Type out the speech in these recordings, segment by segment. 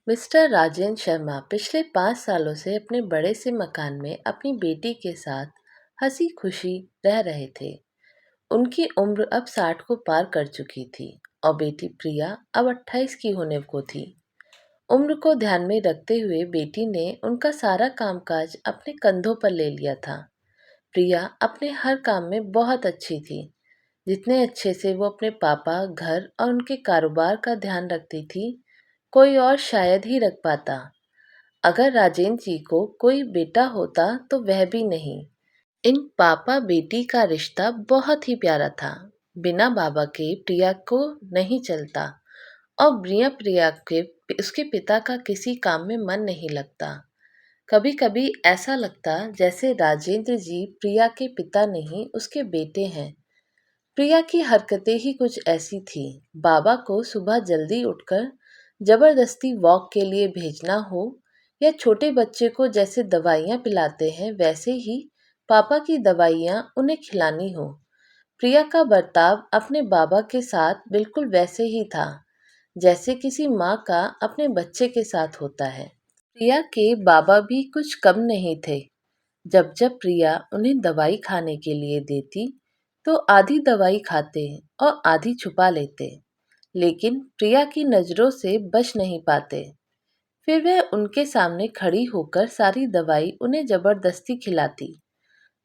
Mister Rajendra Sharma पिछले 5 सालों से अपने बड़े से मकान में अपनी बेटी के साथ हंसी खुशी रह रहे थे। उनकी उम्र अब 60 को पार कर चुकी थी और बेटी प्रिया अब 28 की होने को थी। उम्र को ध्यान में रखते हुए बेटी ने उनका सारा कामकाज अपने कंधों पर ले लिया था। प्रिया अपने हर काम में बहुत अच्छी थी। जितने अच्छे से वो अपने पापा, घर और उनके कारोबार का ध्यान रखती थी, कोई और शायद ही रख पाता। अगर राजेंद्र जी को कोई बेटा होता तो वह भी नहीं। इन पापा बेटी का रिश्ता बहुत ही प्यारा था। बिना बाबा के प्रिया को नहीं चलता और प्रिया के उसके पिता का किसी काम में मन नहीं लगता। कभी कभी ऐसा लगता जैसे राजेंद्र जी प्रिया के पिता नहीं उसके बेटे हैं। प्रिया की हरकतें ही कुछ ऐसी थी। बाबा को सुबह जल्दी उठकर जबरदस्ती वॉक के लिए भेजना हो या छोटे बच्चे को जैसे दवाइयाँ पिलाते हैं वैसे ही पापा की दवाइयाँ उन्हें खिलानी हो। प्रिया का बर्ताव अपने बाबा के साथ बिल्कुल वैसे ही था जैसे किसी माँ का अपने बच्चे के साथ होता है। प्रिया के बाबा भी कुछ कम नहीं थे। जब जब प्रिया उन्हें दवाई खाने के लिए देती तो आधी दवाई खाते और आधी छुपा लेते, लेकिन प्रिया की नज़रों से बच नहीं पाते। फिर वह उनके सामने खड़ी होकर सारी दवाई उन्हें जबरदस्ती खिलाती।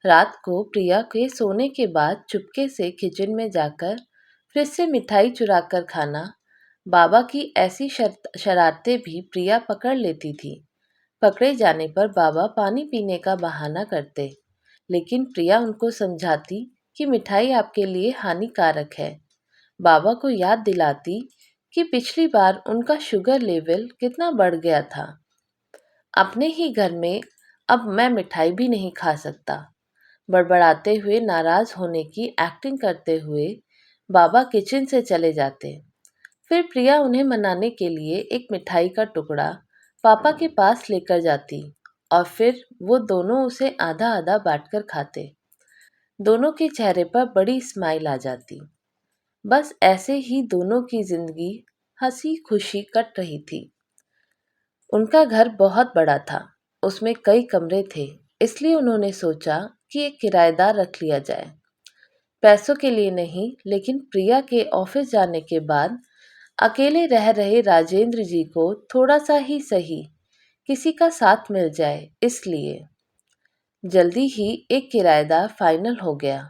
रात को प्रिया के सोने के बाद चुपके से किचन में जाकर फ्रिज से मिठाई चुराकर खाना। बाबा की ऐसी शरारतें भी प्रिया पकड़ लेती थी। पकड़े जाने पर बाबा पानी पीने का बहाना करते, लेकिन प्रिया उनको समझाती कि मिठाई आपके लिए हानिकारक है। बाबा को याद दिलाती कि पिछली बार उनका शुगर लेवल कितना बढ़ गया था। अपने ही घर में अब मैं मिठाई भी नहीं खा सकता। बड़बड़ाते हुए नाराज होने की एक्टिंग करते हुए बाबा किचन से चले जाते। फिर प्रिया उन्हें मनाने के लिए एक मिठाई का टुकड़ा पापा के पास लेकर जाती और फिर वो दोनों उसे आधा आधा बांटकर खाते। दोनों के चेहरे पर बड़ी स्माइल आ जाती। बस ऐसे ही दोनों की जिंदगी हंसी खुशी कट रही थी। उनका घर बहुत बड़ा था, उसमें कई कमरे थे, इसलिए उन्होंने सोचा कि एक किराएदार रख लिया जाए। पैसों के लिए नहीं, लेकिन प्रिया के ऑफिस जाने के बाद अकेले रह रहे राजेंद्र जी को थोड़ा सा ही सही किसी का साथ मिल जाए, इसलिए जल्दी ही एक किराएदार फाइनल हो गया।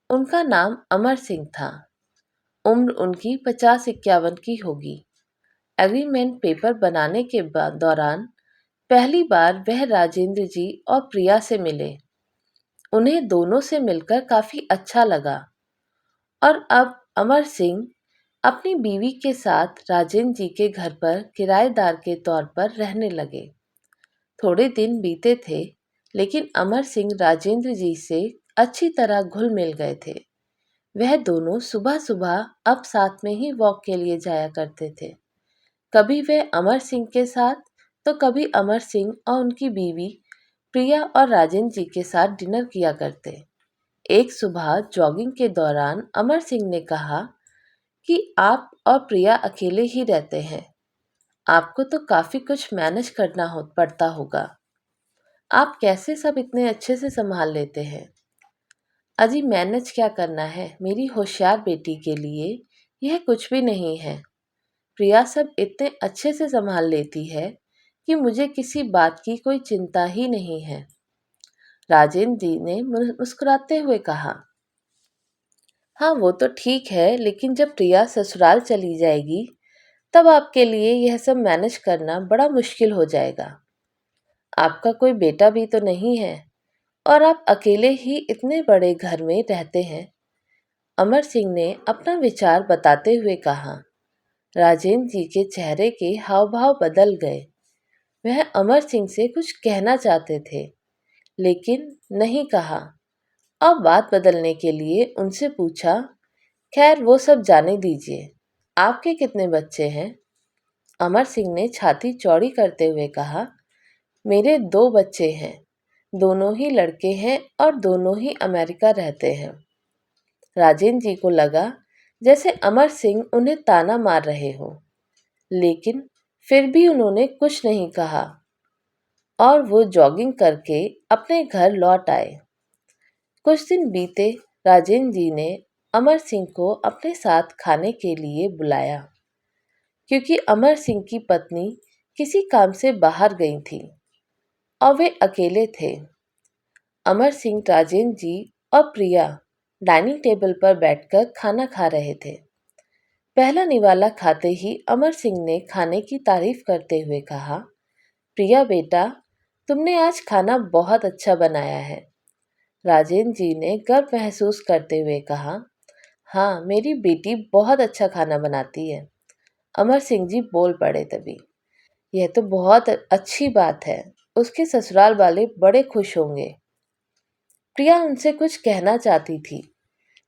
उनका नाम अमर सिंह था। उम्र उनकी 50-51 की होगी। एग्रीमेंट पेपर बनाने के दौरान पहली बार वह राजेंद्र जी और प्रिया से मिले। उन्हें दोनों से मिलकर काफी अच्छा लगा और अब अमर सिंह अपनी बीवी के साथ राजेंद्र जी के घर पर किराएदार के तौर पर रहने लगे। थोड़े दिन बीते थे, लेकिन अमर सिंह राजेंद्र जी से अच्छी तरह घुल मिल गए थे। वह दोनों सुबह सुबह अब साथ में ही वॉक के लिए जाया करते थे। कभी वह अमर सिंह के साथ तो कभी अमर सिंह और उनकी बीवी प्रिया और राजेंद्र जी के साथ डिनर किया करते। एक सुबह जॉगिंग के दौरान अमर सिंह ने कहा कि आप और प्रिया अकेले ही रहते हैं, आपको तो काफी कुछ मैनेज करना पड़ता होगा। आप कैसे सब इतने अच्छे से संभाल लेते हैं? अजी मैनेज क्या करना है, मेरी होशियार बेटी के लिए यह कुछ भी नहीं है। प्रिया सब इतने अच्छे से संभाल लेती है कि मुझे किसी बात की कोई चिंता ही नहीं है। राजेंद्र जी ने मुस्कुराते हुए कहा। हाँ वो तो ठीक है, लेकिन जब प्रिया ससुराल चली जाएगी तब आपके लिए यह सब मैनेज करना बड़ा मुश्किल हो जाएगा। आपका कोई बेटा भी तो नहीं है और आप अकेले ही इतने बड़े घर में रहते हैं। अमर सिंह ने अपना विचार बताते हुए कहा। राजेंद्र जी के चेहरे के हाव भाव बदल गए। वह अमर सिंह से कुछ कहना चाहते थे, लेकिन नहीं कहा और बात बदलने के लिए उनसे पूछा, खैर वो सब जाने दीजिए, आपके कितने बच्चे हैं? अमर सिंह ने छाती चौड़ी करते हुए कहा, मेरे 2 बच्चे हैं, दोनों ही लड़के हैं और दोनों ही अमेरिका रहते हैं। राजेंद्र जी को लगा जैसे अमर सिंह उन्हें ताना मार रहे हो, लेकिन फिर भी उन्होंने कुछ नहीं कहा और वो जॉगिंग करके अपने घर लौट आए। कुछ दिन बीते, राजेंद्र जी ने अमर सिंह को अपने साथ खाने के लिए बुलाया, क्योंकि अमर सिंह की पत्नी किसी काम से बाहर गई थी और वे अकेले थे। अमर सिंह, राजेंद्र जी और प्रिया डाइनिंग टेबल पर बैठकर खाना खा रहे थे। पहला निवाला खाते ही अमर सिंह ने खाने की तारीफ करते हुए कहा, प्रिया बेटा, तुमने आज खाना बहुत अच्छा बनाया है। राजेंद्र जी ने गर्व महसूस करते हुए कहा, हाँ, मेरी बेटी बहुत अच्छा खाना बनाती है। अमर सिंह जी बोल पड़े तभी, यह तो बहुत अच्छी बात है, उसके ससुराल वाले बड़े खुश होंगे। प्रिया उनसे कुछ कहना चाहती थी,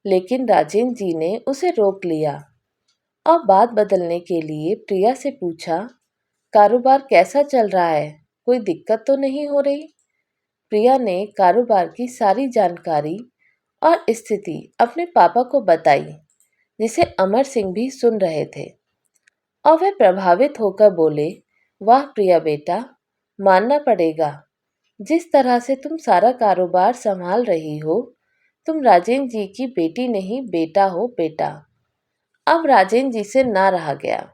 लेकिन राजेंद्र जी ने उसे रोक लिया और बात बदलने के लिए प्रिया से पूछा, कारोबार कैसा चल रहा है? कोई दिक्कत तो नहीं हो रही? प्रिया ने कारोबार की सारी जानकारी और स्थिति अपने पापा को बताई, जिसे अमर सिंह भी सुन रहे थे और वे प्रभावित होकर बोले, वाह प्रिया बेटा, मानना पड़ेगा, जिस तरह से तुम सारा कारोबार संभाल रही हो, तुम राजेंद्र जी की बेटी नहीं, बेटा हो बेटा। अब राजेंद्र जी से ना रहा गया।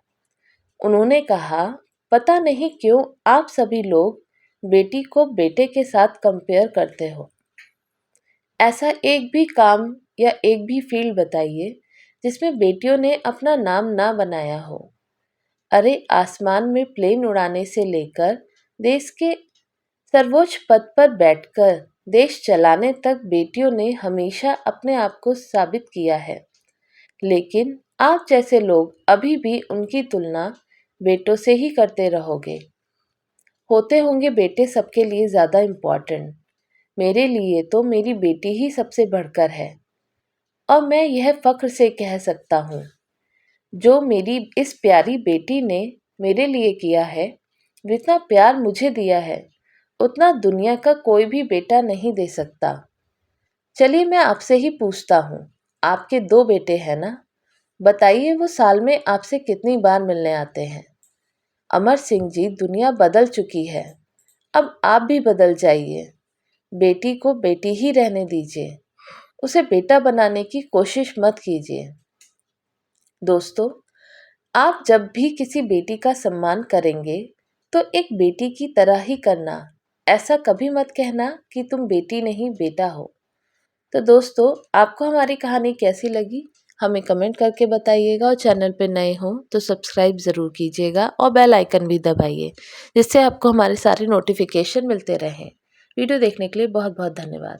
उन्होंने कहा, पता नहीं क्यों आप सभी लोग बेटी को बेटे के साथ कंपेयर करते हो। ऐसा एक भी काम या एक भी फील्ड बताइए जिसमें बेटियों ने अपना नाम ना बनाया हो। अरे, आसमान में प्लेन उड़ाने से लेकर देश के सर्वोच्च पद पर बैठकर देश चलाने तक बेटियों ने हमेशा अपने आप को साबित किया है। लेकिन आप जैसे लोग अभी भी उनकी तुलना बेटों से ही करते रहोगे। होते होंगे बेटे सबके लिए ज़्यादा इम्पोर्टेंट, मेरे लिए तो मेरी बेटी ही सबसे बढ़कर है। और मैं यह फ़ख्र से कह सकता हूँ, जो मेरी इस प्यारी बेटी ने मेरे लिए किया है, जितना प्यार मुझे दिया है, उतना दुनिया का कोई भी बेटा नहीं दे सकता। चलिए मैं आपसे ही पूछता हूँ, आपके 2 बेटे हैं ना? बताइए वो साल में आपसे कितनी बार मिलने आते हैं? अमर सिंह जी, दुनिया बदल चुकी है, अब आप भी बदल जाइए। बेटी को बेटी ही रहने दीजिए, उसे बेटा बनाने की कोशिश मत कीजिए। दोस्तों, आप जब भी किसी बेटी का सम्मान करेंगे तो एक बेटी की तरह ही करना। ऐसा कभी मत कहना कि तुम बेटी नहीं बेटा हो। तो दोस्तों, आपको हमारी कहानी कैसी लगी हमें कमेंट करके बताइएगा और चैनल पे नए हो तो सब्सक्राइब ज़रूर कीजिएगा और बेल आइकन भी दबाइए, जिससे आपको हमारे सारे नोटिफिकेशन मिलते रहें। वीडियो देखने के लिए बहुत बहुत धन्यवाद।